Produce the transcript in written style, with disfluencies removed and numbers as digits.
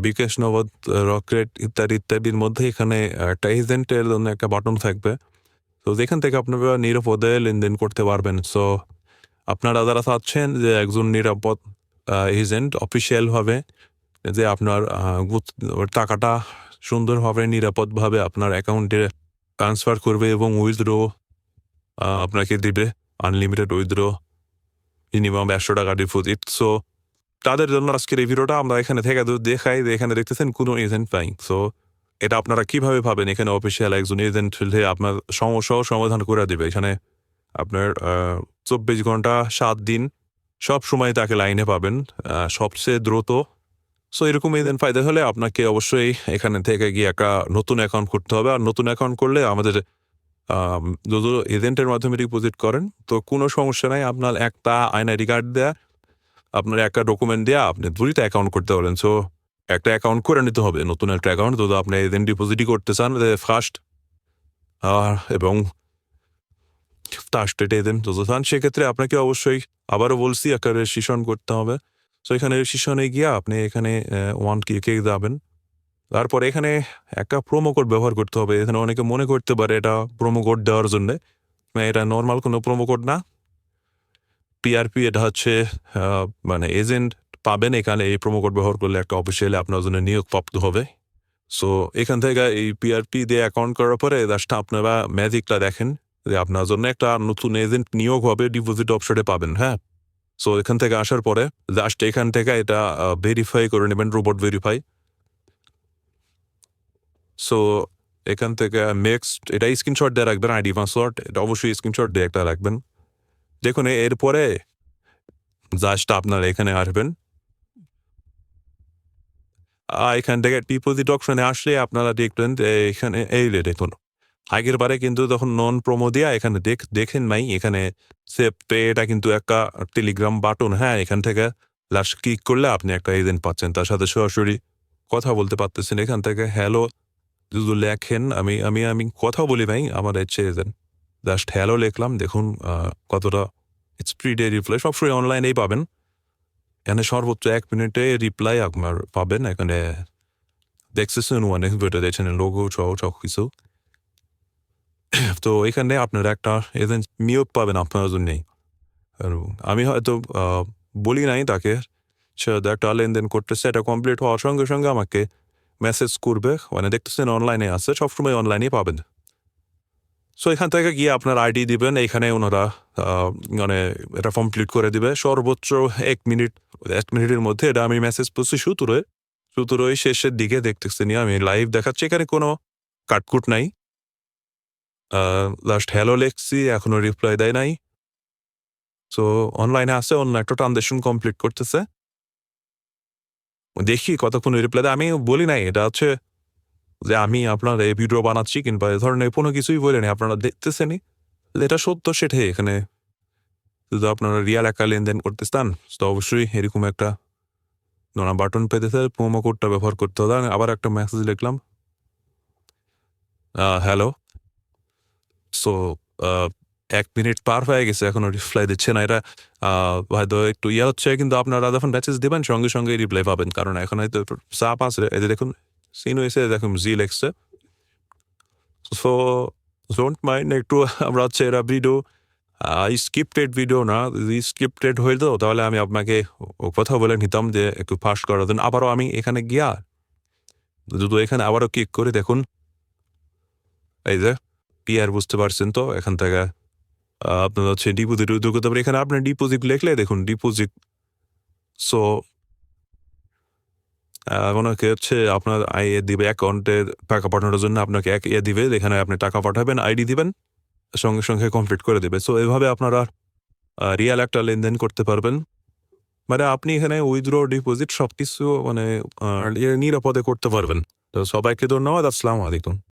বিকাশ, নগদ, রকেট ইত্যাদি ইত্যাদির মধ্যে এখানে একটা এজেন্টের জন্য একটা বাটন থাকবে। তো যেখান থেকে আপনারা নিরাপদে লেনদেন করতে পারবেন। সো আপনারা যারা চাচ্ছেন যে একজন নিরাপদ এজেন্ট অফিসিয়ালভাবে যে আপনার টাকাটা সুন্দরভাবে নিরাপদভাবে আপনার অ্যাকাউন্টে ট্রান্সফার করবে এবং উইথড্র আপনাকে দিবে, আনলিমিটেড উইথড্র, মিনিমাম ১০০ টাকা ডিপোজিট। সো তাদের জন্য আজকের এই ভিডিওটা আমরা এখানে থেকে দেখাই যে এখানে দেখতেছেন কোনো এজেন্ট নাই। সো এটা আপনারা কিভাবে পাবেন? এখানে অফিসিয়াল একজন এজেন্ট হলে আপনার সমস্যাও সমাধান করে দিবে। এখানে আপনার ২৪ ঘন্টা ৭ দিন সব সময় তাকে লাইনে পাবেন, সবচেয়ে দ্রুত। সো এরকম এজেন্ট পাইতে হলে আপনাকে অবশ্যই এখানে থেকে গিয়ে একটা নতুন অ্যাকাউন্ট করতে হবে। আর নতুন অ্যাকাউন্ট করলে আমাদের যদি এজেন্টের মাধ্যমে ডিপোজিট করেন তো কোনো সমস্যা নাই। আপনার একটা আইডি কার্ড দেয়া, আপনার একটা ডকুমেন্ট দেয়া আপনি ২টা অ্যাকাউন্ট করতে পারেন। সো একটা অ্যাকাউন্ট করে নিতে হবে, নতুন একটা অ্যাকাউন্ট যদি আপনি এজেন্ট ডিপোজিটই করতে চান ফার্স্ট, এবং ট্রাস্টেড এজেন্ট যদি চান সেক্ষেত্রে আপনাকে অবশ্যই আবারও বলছি একটা রেজিস্ট্রেশন করতে হবে। সো এখানে রেজিস্ট্রেশনে গিয়ে আপনি এখানে 1 ক্লিকে যাবেন। তারপর এখানে একটা প্রোমো কোড ব্যবহার করতে হবে। এখানে অনেকে মনে করতে পারে এটা প্রোমো কোড দেওয়ার জন্যে। এটা নরমাল কোনো প্রোমো কোড না। পিআরপি এটা হচ্ছে মানে এজেন্ট পাবেন এখানে এই প্রোমো কোড ব্যবহার করলে একটা অফিসিয়ালি আপনার জন্য নিয়োগপ্রাপ্ত হবে। সো এখান থেকে এই পিআরপি দিয়ে অ্যাকাউন্ট করার পরে জাস্ট আপনারা ম্যাজিকটা দেখেন যে আপনার জন্য একটা নতুন এজেন্ট নিয়োগ হবে, ডিপোজিট অপশনে পাবেন। হ্যাঁ, সো এখান থেকে আসার পরে জাস্ট এখান থেকে এটা ভেরিফাই করে নেবেন, রোবট ভেরিফাই। সো এখান থেকে নেক্সট এটা স্ক্রিনশট দিয়ে রাখবেন, আইডি পাসওয়ার্ড এটা অবশ্যই স্ক্রিনশট দিয়ে একটা রাখবেন। দেখুন এরপরে জাস্ট আপনারা এখানে আসবেন। এখান থেকে ডিপোজিট অপশনে আসলে আপনারা দেখবেন যে এখানে এই যে দেখুন, আগের বারে কিন্তু তখন নন প্রোমো দিয়া এখানে দেখেন নাই, এখানে সেভ পে এটা কিন্তু একটা টেলিগ্রাম বাটন। হ্যাঁ, এখান থেকে লাস্ট ক্লিক করলে আপনি একটা এজেন্ট পাচ্ছেন, তার সাথে সরাসরি কথা বলতে পারতেছেন। এখান থেকে হ্যালো যদি লেখেন, আমি আমি আমি কথা বলি ভাই, আমার হচ্ছে এজেন্ট, জাস্ট হ্যালো লিখলাম। দেখুন কতটা স্পিডে রিপ্লাই, সবসময় অনলাইনেই পাবেন। এখানে সর্বোচ্চ ১ মিনিটে রিপ্লাই আপনার পাবেন। এখানে দেখতেছেন অনেক ভিডিও দেখছেন, লোগো সহ সব কিছু। তো এখানে আপনারা একটা এজেন্ট নিয়োগ পাবেন আপনার জন্যেই। আর আমি হয়তো বলি নাই তাকে, সে একটা লেনদেন করতেছে, এটা কমপ্লিট হওয়ার সঙ্গে সঙ্গে আমাকে মেসেজ করবে। মানে দেখতেছেন অনলাইনে আছে, সবসময় অনলাইনেই পাবেন। সো এখান থেকে গিয়ে আপনার আইডি দিবেন, এখানে ওনারা মানে এটা কমপ্লিট করে দিবে সর্বোচ্চ ১ মিনিট। ১ মিনিটের মধ্যে এটা আমি মেসেজ করছি ১৭ই শেষের দিকে দেখতেছি নিয়ে আমি লাইভ দেখাচ্ছি, এখানে কোনো কাটকুট নাই। লাস্ট হ্যালো লেখছি, এখনো রিপ্লাই দেয় নাই। সো অনলাইনে আছে, অন্য একটা ট্রানজেকশন কমপ্লিট করতেছে। দেখি কতক্ষণ রিপ্লাই দেয়। আমি বলি নাই এটা হচ্ছে যে আমি আপনার এই ভিডিও বানাচ্ছি কিংবা এ ধরনের কোনো কিছুই বলি নাই, আপনারা দেখতেছেনই। এটা সত্য সেটাই। এখানে যদি আপনারা রিয়াল একটা লেনদেন করতে চান তো অবশ্যই এরকম একটা বাটন পেতেছে, প্রোমো কোডটা ব্যবহার করতে হবে। আবার একটা মেসেজ লিখলাম, হ্যালো। সো ১ মিনিট পার হয়ে গেছে, এখনো রিপ্লাই দিচ্ছে না। এটা হয়তো একটু হচ্ছে, কিন্তু আপনারা যখন মেসেজ দেবেন সঙ্গে সঙ্গে রিপ্লাই পাবেন, কারণ এখন হয়তো চাপ আছে। এই যে দেখুন সিন হয়েছে, দেখুন জি লেখছে। সো ডোন্ট মাইন্ড, একটু আমরা হচ্ছে এরা ভিডিও স্ক্রিপ্টেড ভিডিও না, যদি স্ক্রিপ্টেড হইতো তাহলে আমি আপনাকে কথা বলে নিতাম যে একটু ফাস্ট করার জন্য। আবারও আমি এখানে গিয়া যদি এখানে আবারও ক্লিক করে দেখুন, এই যে পিআর বুঝতে পারছেন তো, এখান থেকে আপনার হচ্ছে ডিপোজিট উদ্যোগ করতে পারে। এখানে আপনার ডিপোজিট লিখলে দেখুন ডিপোজিট। সো ওনাকে হচ্ছে আপনার দিবে অ্যাকাউন্টে টাকা পাঠানোর জন্য, আপনাকে দিবে, এখানে আপনি টাকা পাঠাবেন, আইডি দিবেন, সঙ্গে সঙ্গে কমপ্লিট করে দেবে। সো এভাবে আপনারা রিয়াল একটা লেনদেন করতে পারবেন। মানে আপনি এখানে উইথড্র, ডিপোজিট সবকিছু মানে নিরাপদে করতে পারবেন। তো সবাইকে ধন্যবাদ। আসসালামু আলাইকুম।